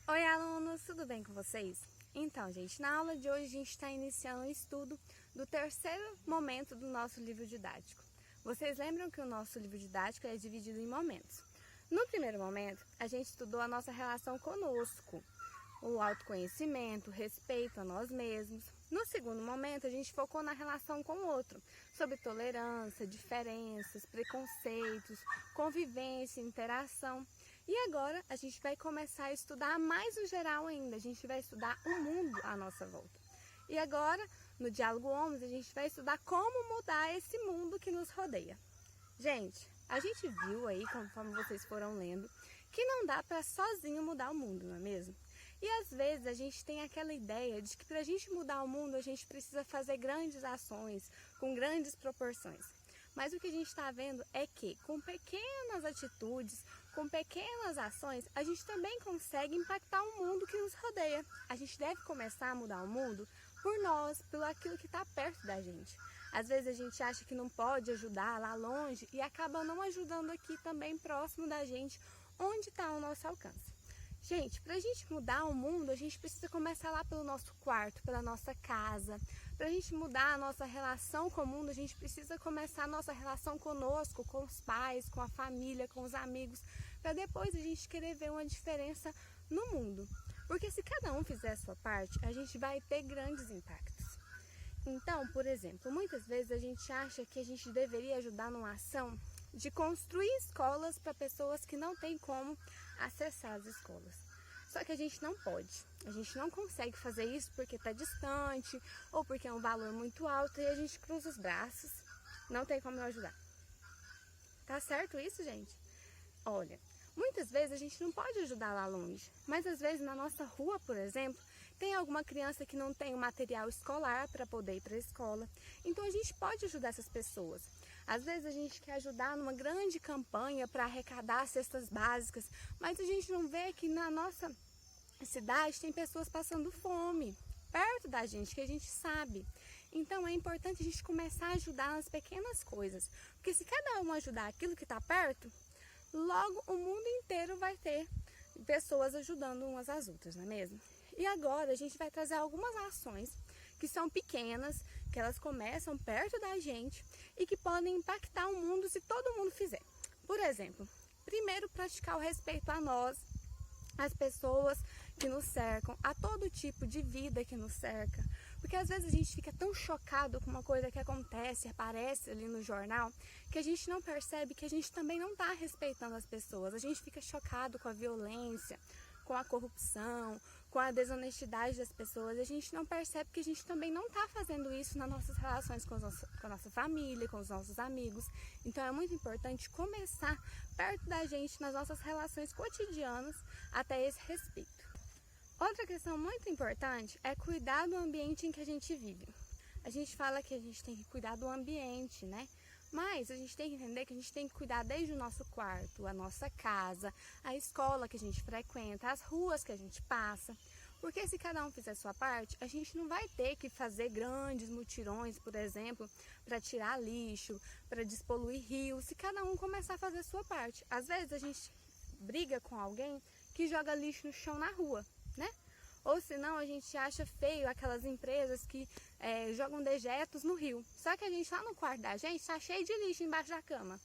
Oi, alunos, tudo bem com vocês? Então, gente, na aula de hoje a gente está iniciando o estudo do terceiro momento do nosso livro didático. Vocês lembram que o nosso livro didático é dividido em momentos. No primeiro momento, a gente estudou a nossa relação conosco, o autoconhecimento, o respeito a nós mesmos. No segundo momento, a gente focou na relação com o outro, sobre tolerância, diferenças, preconceitos, convivência, interação. E agora a gente vai começar a estudar mais no geral ainda, a gente vai estudar o mundo à nossa volta. E agora, no Diálogo Homens, a gente vai estudar como mudar esse mundo que nos rodeia. Gente, a gente viu aí, conforme vocês foram lendo, que não dá para sozinho mudar o mundo, não é mesmo? E às vezes a gente tem aquela ideia de que para a gente mudar o mundo a gente precisa fazer grandes ações, com grandes proporções. Mas o que a gente está vendo é que com pequenas atitudes, com pequenas ações, a gente também consegue impactar o mundo que nos rodeia. A gente deve começar a mudar o mundo por nós, pelo aquilo que está perto da gente. Às vezes a gente acha que não pode ajudar lá longe e acaba não ajudando aqui também próximo da gente, onde está ao nosso alcance. Gente, para a gente mudar o mundo, a gente precisa começar lá pelo nosso quarto, pela nossa casa. Para a gente mudar a nossa relação com o mundo, a gente precisa começar a nossa relação conosco, com os pais, com a família, com os amigos, para depois a gente querer ver uma diferença no mundo. Porque se cada um fizer a sua parte, a gente vai ter grandes impactos. Então, por exemplo, muitas vezes a gente acha que a gente deveria ajudar numa ação de construir escolas para pessoas que não têm como acessar as escolas. Só que a gente não pode, a gente não consegue fazer isso porque está distante ou porque é um valor muito alto e a gente cruza os braços, não tem como eu ajudar. Tá certo isso, gente? Olha, muitas vezes a gente não pode ajudar lá longe, mas às vezes na nossa rua, por exemplo, tem alguma criança que não tem o material escolar para poder ir para a escola. Então a gente pode ajudar essas pessoas. Às vezes a gente quer ajudar numa grande campanha para arrecadar cestas básicas, mas a gente não vê que na nossa cidade tem pessoas passando fome, perto da gente, que a gente sabe. Então é importante a gente começar a ajudar nas pequenas coisas, porque se cada um ajudar aquilo que está perto, logo o mundo inteiro vai ter pessoas ajudando umas às outras, não é mesmo? E agora a gente vai trazer algumas ações que são pequenas, que elas começam perto da gente e que podem impactar o mundo se todo mundo fizer. Por exemplo, primeiro praticar o respeito a nós, às pessoas que nos cercam, a todo tipo de vida que nos cerca. Porque às vezes a gente fica tão chocado com uma coisa que acontece, aparece ali no jornal, que a gente não percebe que a gente também não está respeitando as pessoas. A gente fica chocado com a violência, com a corrupção, com a desonestidade das pessoas. A gente não percebe que a gente também não está fazendo isso nas nossas relações com a nossa família, com os nossos amigos. Então é muito importante começar perto da gente nas nossas relações cotidianas até esse respeito. Outra questão muito importante é cuidar do ambiente em que a gente vive. A gente fala que a gente tem que cuidar do ambiente, né? Mas a gente tem que entender que a gente tem que cuidar desde o nosso quarto, a nossa casa, a escola que a gente frequenta, as ruas que a gente passa. Porque se cada um fizer a sua parte, a gente não vai ter que fazer grandes mutirões, por exemplo, para tirar lixo, para despoluir rios, se cada um começar a fazer a sua parte. Às vezes a gente briga com alguém que joga lixo no chão na rua, né? Ou senão a gente acha feio aquelas empresas que jogam dejetos no rio. Só que a gente lá no quarto da gente está cheio de lixo embaixo da cama.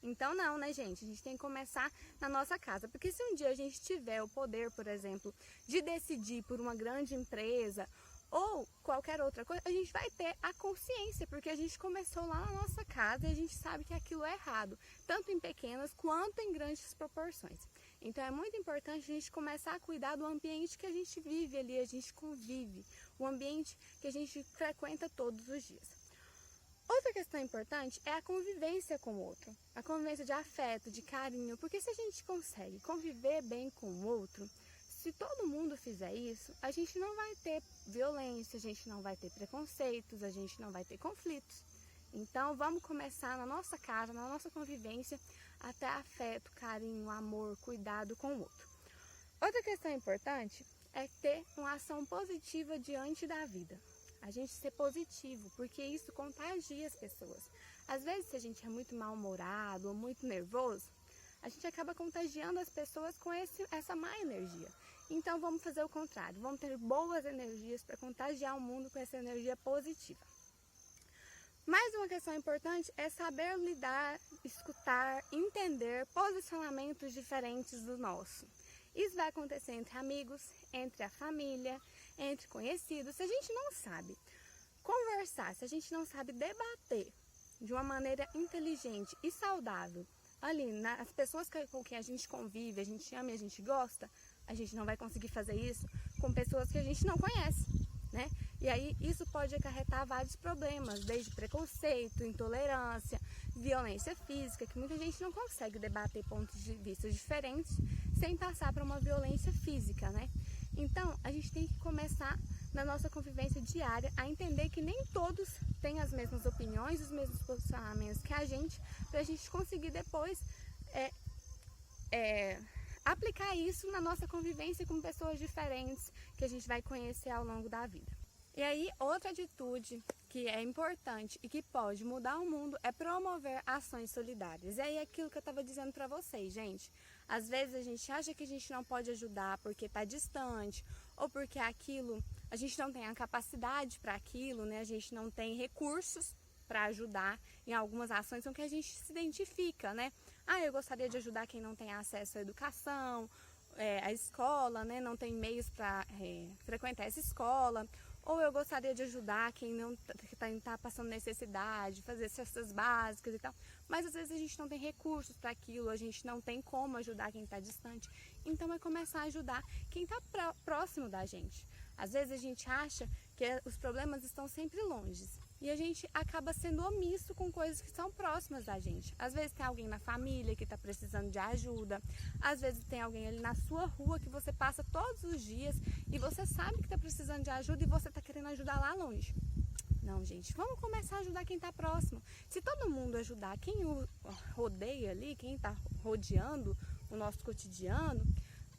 Então não, né, gente? A gente tem que começar na nossa casa. Porque se um dia a gente tiver o poder, por exemplo, de decidir por uma grande empresa ou qualquer outra coisa, a gente vai ter a consciência, porque a gente começou lá na nossa casa e a gente sabe que aquilo é errado, tanto em pequenas quanto em grandes proporções. Então é muito importante a gente começar a cuidar do ambiente que a gente vive ali, a gente convive, o ambiente que a gente frequenta todos os dias. Outra questão importante é a convivência com o outro, a convivência de afeto, de carinho, porque se a gente consegue conviver bem com o outro, se todo mundo fizer isso, a gente não vai ter violência, a gente não vai ter preconceitos, a gente não vai ter conflitos. Então vamos começar na nossa casa, na nossa convivência, até afeto, carinho, amor, cuidado com o outro. Outra questão importante é ter uma ação positiva diante da vida. A gente ser positivo, porque isso contagia as pessoas. Às vezes, se a gente é muito mal-humorado ou muito nervoso, a gente acaba contagiando as pessoas com essa má energia. Então vamos fazer o contrário, vamos ter boas energias para contagiar o mundo com essa energia positiva. Mais uma questão importante é saber lidar, escutar, entender posicionamentos diferentes do nosso. Isso vai acontecer entre amigos, entre a família, entre conhecidos. Se a gente não sabe conversar, se a gente não sabe debater de uma maneira inteligente e saudável, ali, as pessoas com quem a gente convive, a gente ama e a gente gosta, a gente não vai conseguir fazer isso com pessoas que a gente não conhece, né? E aí isso pode acarretar vários problemas, desde preconceito, intolerância, violência física, que muita gente não consegue debater pontos de vista diferentes sem passar por uma violência física, né? Então, a gente tem que começar na nossa convivência diária a entender que nem todos têm as mesmas opiniões, os mesmos posicionamentos que a gente, para a gente conseguir depois aplicar isso na nossa convivência com pessoas diferentes que a gente vai conhecer ao longo da vida. E aí, outra atitude que é importante e que pode mudar o mundo é promover ações solidárias. E aí, aquilo que eu estava dizendo para vocês, gente. Às vezes a gente acha que a gente não pode ajudar porque está distante ou porque aquilo, a gente não tem a capacidade para aquilo, né? A gente não tem recursos para ajudar em algumas ações com que a gente se identifica, né? Eu gostaria de ajudar quem não tem acesso à educação, à escola, né? Não tem meios para frequentar essa escola. Ou eu gostaria de ajudar quem não está passando necessidade, fazer cestas básicas e tal. Mas às vezes a gente não tem recursos para aquilo, a gente não tem como ajudar quem está distante. Então é começar a ajudar quem está próximo da gente. Às vezes a gente acha que os problemas estão sempre longe. E a gente acaba sendo omisso com coisas que são próximas da gente. Às vezes tem alguém na família que está precisando de ajuda. Às vezes tem alguém ali na sua rua que você passa todos os dias e você sabe que está precisando de ajuda e você está querendo ajudar lá longe. Não, gente, vamos começar a ajudar quem está próximo. Se todo mundo ajudar quem o rodeia ali, quem está rodeando o nosso cotidiano,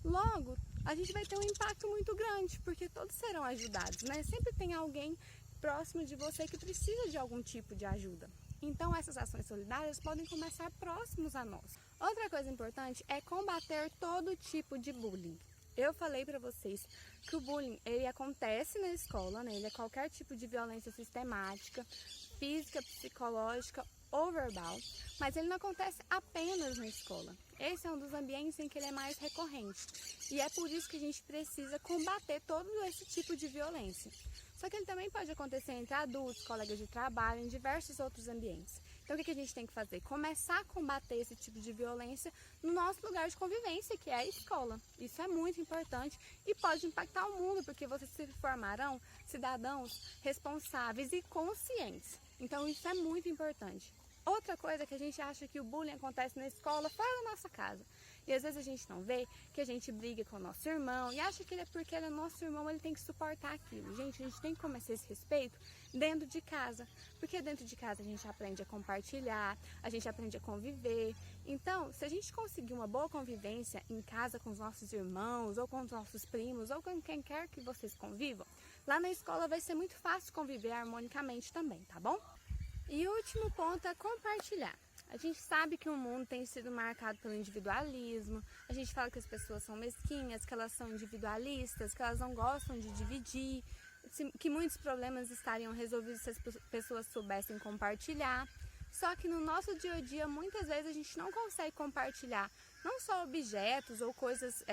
logo a gente vai ter um impacto muito grande, porque todos serão ajudados, né? Sempre tem alguém próximo de você que precisa de algum tipo de ajuda. Então essas ações solidárias podem começar próximos a nós. Outra coisa importante é combater todo tipo de bullying. Eu falei para vocês que o bullying ele acontece na escola, né? Ele é qualquer tipo de violência sistemática, física, psicológica ou verbal, mas ele não acontece apenas na escola. Esse é um dos ambientes em que ele é mais recorrente e é por isso que a gente precisa combater todo esse tipo de violência. Só que ele também pode acontecer entre adultos, colegas de trabalho, em diversos outros ambientes. Então o que a gente tem que fazer? Começar a combater esse tipo de violência no nosso lugar de convivência, que é a escola. Isso é muito importante e pode impactar o mundo, porque vocês se formarão cidadãos responsáveis e conscientes. Então isso é muito importante. Outra coisa é que a gente acha que o bullying acontece na escola, fora da nossa casa. E às vezes a gente não vê que a gente briga com o nosso irmão e acha que ele é porque ele é nosso irmão, ele tem que suportar aquilo. Gente, a gente tem que começar esse respeito dentro de casa. Porque dentro de casa a gente aprende a compartilhar, a gente aprende a conviver. Então, se a gente conseguir uma boa convivência em casa com os nossos irmãos, ou com os nossos primos, ou com quem quer que vocês convivam, lá na escola vai ser muito fácil conviver harmonicamente também, tá bom? E o último ponto é compartilhar. A gente sabe que o mundo tem sido marcado pelo individualismo, a gente fala que as pessoas são mesquinhas, que elas são individualistas, que elas não gostam de dividir, que muitos problemas estariam resolvidos se as pessoas soubessem compartilhar. Só que no nosso dia a dia, muitas vezes a gente não consegue compartilhar não só objetos ou coisas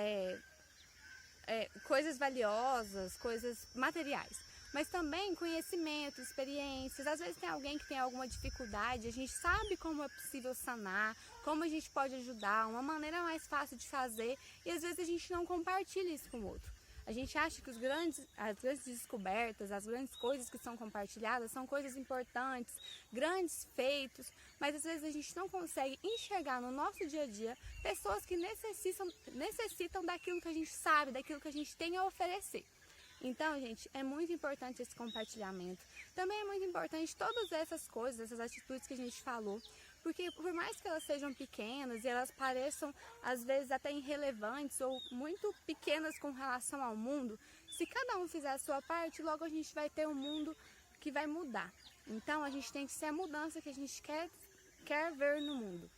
valiosas, coisas materiais, mas também conhecimento, experiências. Às vezes tem alguém que tem alguma dificuldade, a gente sabe como é possível sanar, como a gente pode ajudar, uma maneira mais fácil de fazer, e às vezes a gente não compartilha isso com o outro. A gente acha que as grandes descobertas, as grandes coisas que são compartilhadas são coisas importantes, grandes feitos, mas às vezes a gente não consegue enxergar no nosso dia a dia pessoas que necessitam daquilo que a gente sabe, daquilo que a gente tem a oferecer. Então, gente, é muito importante esse compartilhamento. Também é muito importante todas essas coisas, essas atitudes que a gente falou, porque por mais que elas sejam pequenas e elas pareçam, às vezes, até irrelevantes ou muito pequenas com relação ao mundo, se cada um fizer a sua parte, logo a gente vai ter um mundo que vai mudar. Então, a gente tem que ser a mudança que a gente quer ver no mundo.